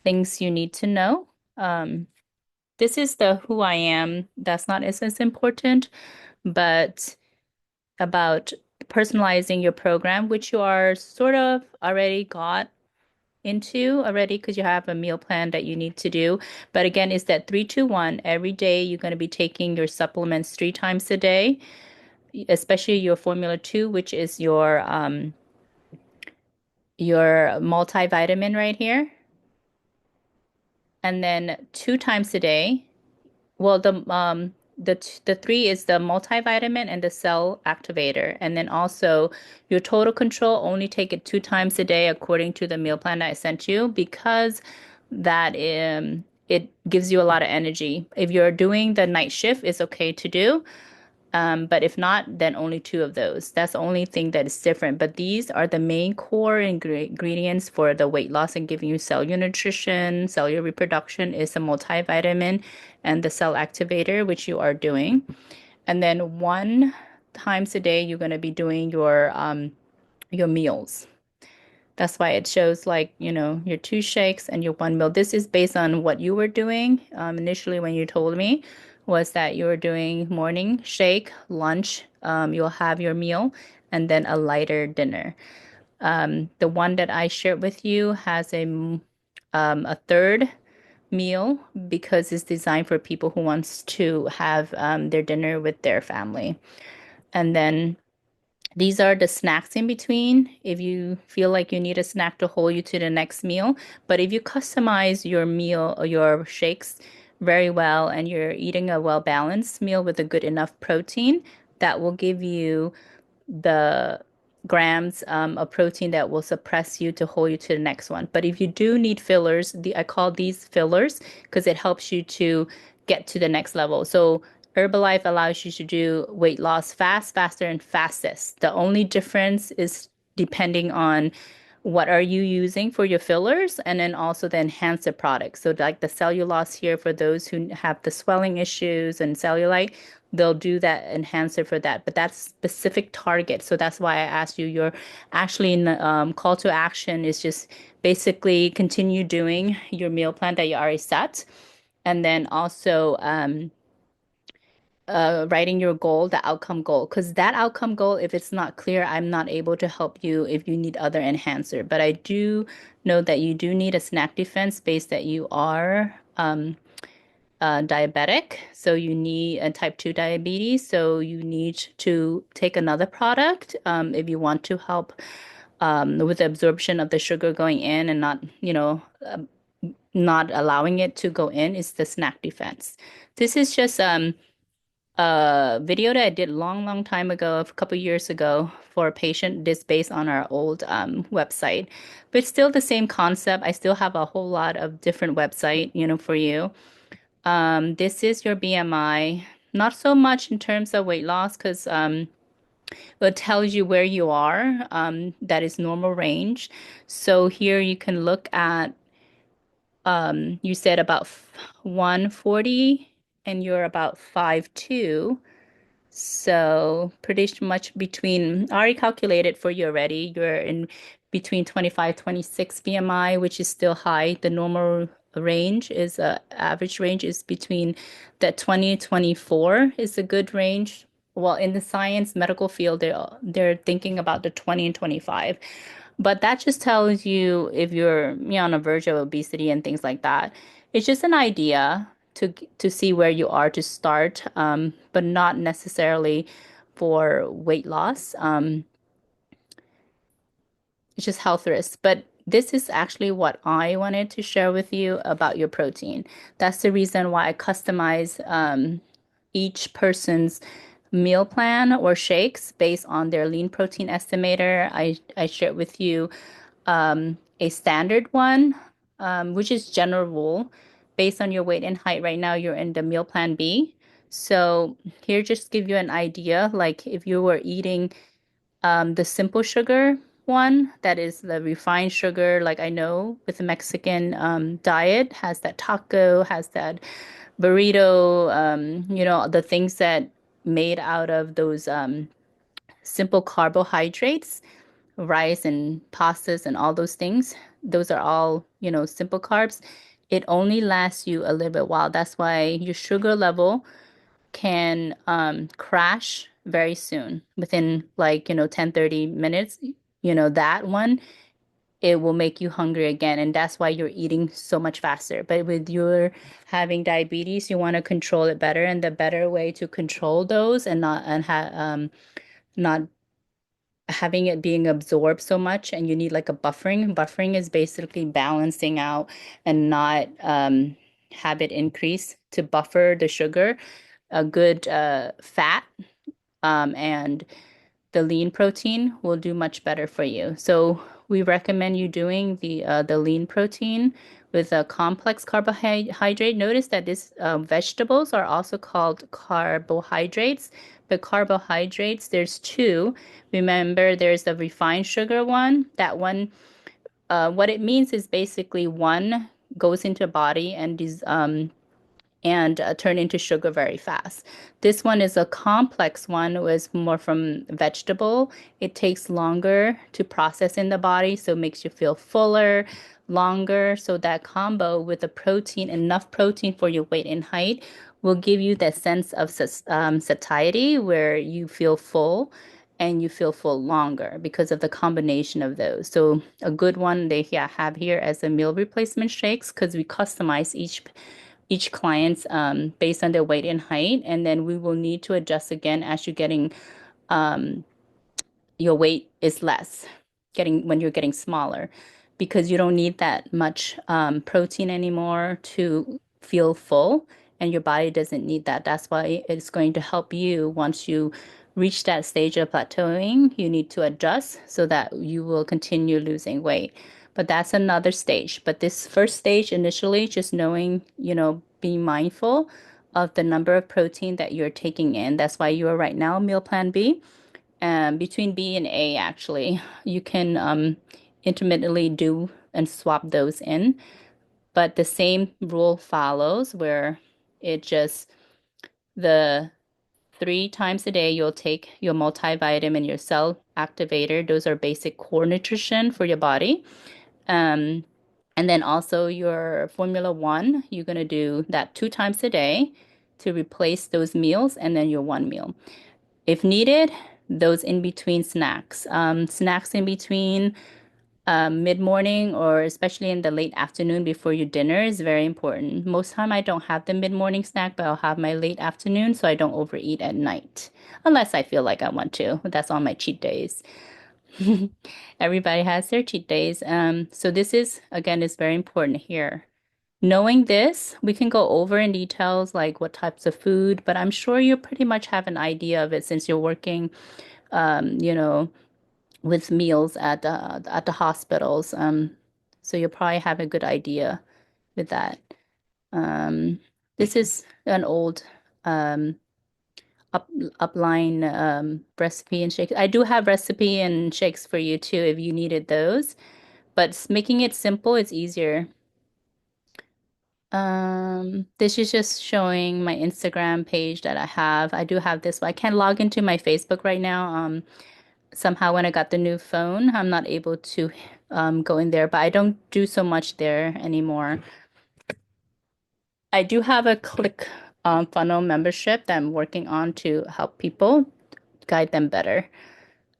things you need to know. Um, this is the who I am. That's not as important, but about personalizing your program, which you are sort of already got into already because you have a meal plan that you need to do. But again, it's that 3-2-1. Every day you're going to be taking your supplements 3 times a day, especially your Formula 2, which is your multivitamin right here. And then 2 times a day. Well, the three is the multivitamin and the cell activator. And then also your total control, only take it 2 times a day according to the meal plan that I sent you because that it gives you a lot of energy. If you're doing the night shift, it's okay to do. But if not, then only two of those. That's the only thing that is different. But these are the main core ingredients for the weight loss and giving you cellular nutrition, cellular reproduction is a multivitamin and the cell activator, which you are doing. And then 1 times a day, you're going to be doing your meals. That's why it shows like, your 2 shakes and your 1 meal. This is based on what you were doing initially when you told me was that you were doing morning shake, lunch, you'll have your meal, and then a lighter dinner. The one that I shared with you has a third meal because it's designed for people who wants to have their dinner with their family. And then these are the snacks in between if you feel like you need a snack to hold you to the next meal. But if you customize your meal or your shakes very well and you're eating a well-balanced meal with a good enough protein, that will give you the grams of protein that will suppress you to hold you to the next one. But if you do need fillers, I call these fillers because it helps you to get to the next level. So Herbalife allows you to do weight loss fast, faster, and fastest. The only difference is depending on what are you using for your fillers and then also the enhancer products. So like the cellulose here for those who have the swelling issues and cellulite, they'll do that enhancer for that. But that's specific target. So that's why I asked you, your actually in the call to action is just basically continue doing your meal plan that you already set. And then also writing your goal, the outcome goal, because that outcome goal, if it's not clear, I'm not able to help you if you need other enhancer. But I do know that you do need a snack defense based that you are diabetic, so you need a type 2 diabetes, so you need to take another product if you want to help with the absorption of the sugar going in and not, not allowing it to go in is the snack defense. This is just a video that I did long, long time ago, a couple years ago for a patient. This based on our old website, but it's still the same concept. I still have a whole lot of different website, for you. This is your BMI. Not so much in terms of weight loss because it tells you where you are. That is normal range. So here you can look at, you said about 140 and you're about 5'2". So pretty much between, I already calculated for you already. You're in between 25, 26 BMI, which is still high. The normal range is average range is between that 20 24 is a good range. Well, in the science medical field, they're thinking about the 20 and 25. But that just tells you if you're, on the verge of obesity and things like that. It's just an idea to see where you are to start, but not necessarily for weight loss. It's just health risks. But this is actually what I wanted to share with you about your protein. That's the reason why I customize each person's meal plan or shakes based on their lean protein estimator. I shared with you a standard one, which is general rule based on your weight and height. Right now, you're in the meal plan B. So here, just give you an idea, like if you were eating the simple sugar one, that is the refined sugar, like I know with the Mexican diet, has that taco, has that burrito, the things that made out of those simple carbohydrates. rice and pastas and all those things, those are all, simple carbs. It only lasts you a little bit while. That's why your sugar level can crash very soon within like, 10, 30 minutes. That one, it will make you hungry again. And that's why you're eating so much faster. But with your having diabetes, you want to control it better. And the better way to control those and not having it being absorbed so much, and you need like a buffering. Buffering is basically balancing out and not have it increase to buffer the sugar. A good fat and the lean protein will do much better for you. So we recommend you doing the lean protein with a complex carbohydrate. Notice that these vegetables are also called carbohydrates, but carbohydrates, there's two. Remember, there's the refined sugar one. That one, what it means is basically one goes into the body and turn into sugar very fast. This one is a complex one, it was more from vegetable. It takes longer to process in the body, so it makes you feel fuller, longer. So that combo with the protein, enough protein for your weight and height, will give you that sense of satiety where you feel full and you feel full longer because of the combination of those. So a good one they have here as a meal replacement shakes because we customize each client's based on their weight and height, and then we will need to adjust again as you're getting your weight is less, getting when you're getting smaller, because you don't need that much protein anymore to feel full, and your body doesn't need that. That's why it's going to help you once you reach that stage of plateauing. You need to adjust so that you will continue losing weight. But that's another stage. But this first stage initially, just knowing, being mindful of the number of protein that you're taking in. That's why you are right now meal plan B, between B and A, actually. You can intermittently do and swap those in, but the same rule follows where it just the 3 times a day you'll take your multivitamin, your cell activator. Those are basic core nutrition for your body. Um, and then also your Formula One, you're gonna do that 2 times a day to replace those meals and then your one meal. If needed, those in between snacks. Snacks in between mid-morning or especially in the late afternoon before your dinner is very important. Most time I don't have the mid-morning snack, but I'll have my late afternoon so I don't overeat at night. Unless I feel like I want to. That's on my cheat days. Everybody has their cheat days. So this is again is very important here. Knowing this, we can go over in details like what types of food, but I'm sure you pretty much have an idea of it since you're working, you know, with meals at the hospitals. So you'll probably have a good idea with that. Um, this is an old um, up upline recipe and shakes. I do have recipe and shakes for you too if you needed those, but making it simple is easier. This is just showing my Instagram page that I have. I do have this, but I can't log into my Facebook right now. Somehow when I got the new phone, I'm not able to go in there, but I don't do so much there anymore. I do have a Click Funnel membership that I'm working on to help people guide them better.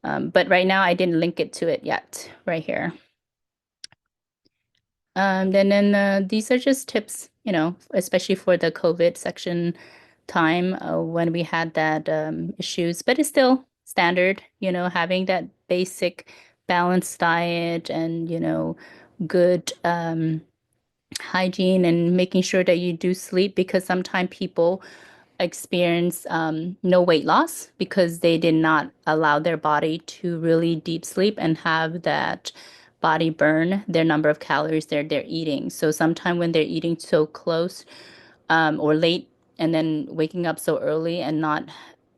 But right now I didn't link it to it yet, right here. Then these are just tips, especially for the COVID section time when we had that issues, but it's still standard, having that basic balanced diet and, good hygiene and making sure that you do sleep because sometimes people experience no weight loss because they did not allow their body to really deep sleep and have that body burn their number of calories they're eating. So sometimes when they're eating so close or late and then waking up so early and not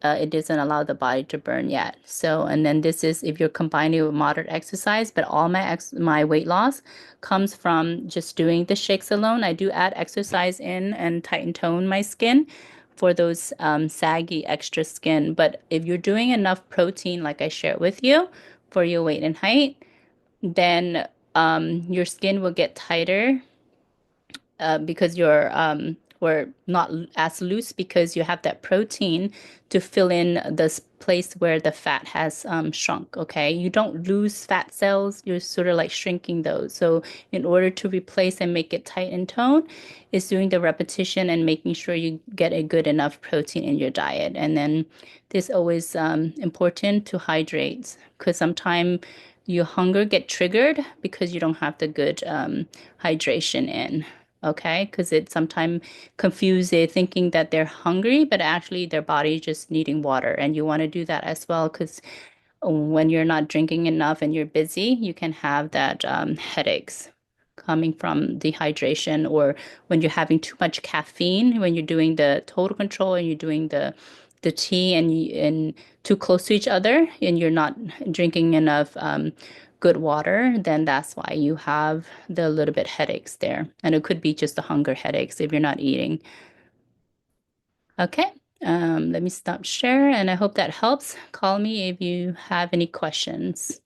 it doesn't allow the body to burn yet. So and then this is if you're combining with moderate exercise, but all my weight loss comes from just doing the shakes alone. I do add exercise in and tighten tone my skin for those saggy extra skin. But if you're doing enough protein, like I shared with you, for your weight and height, then your skin will get tighter because you're or not as loose because you have that protein to fill in this place where the fat has shrunk. Okay, you don't lose fat cells, you're sort of like shrinking those. So in order to replace and make it tight and toned, is doing the repetition and making sure you get a good enough protein in your diet. And then this always important to hydrate because sometimes your hunger get triggered because you don't have the good hydration in. Okay, because it sometimes confuse they thinking that they're hungry, but actually their body just needing water. And you want to do that as well because when you're not drinking enough and you're busy, you can have that headaches coming from dehydration or when you're having too much caffeine, when you're doing the total control and you're doing the tea and too close to each other and you're not drinking enough good water, then that's why you have the little bit headaches there. And it could be just the hunger headaches if you're not eating. Okay. Let me stop share and I hope that helps. Call me if you have any questions.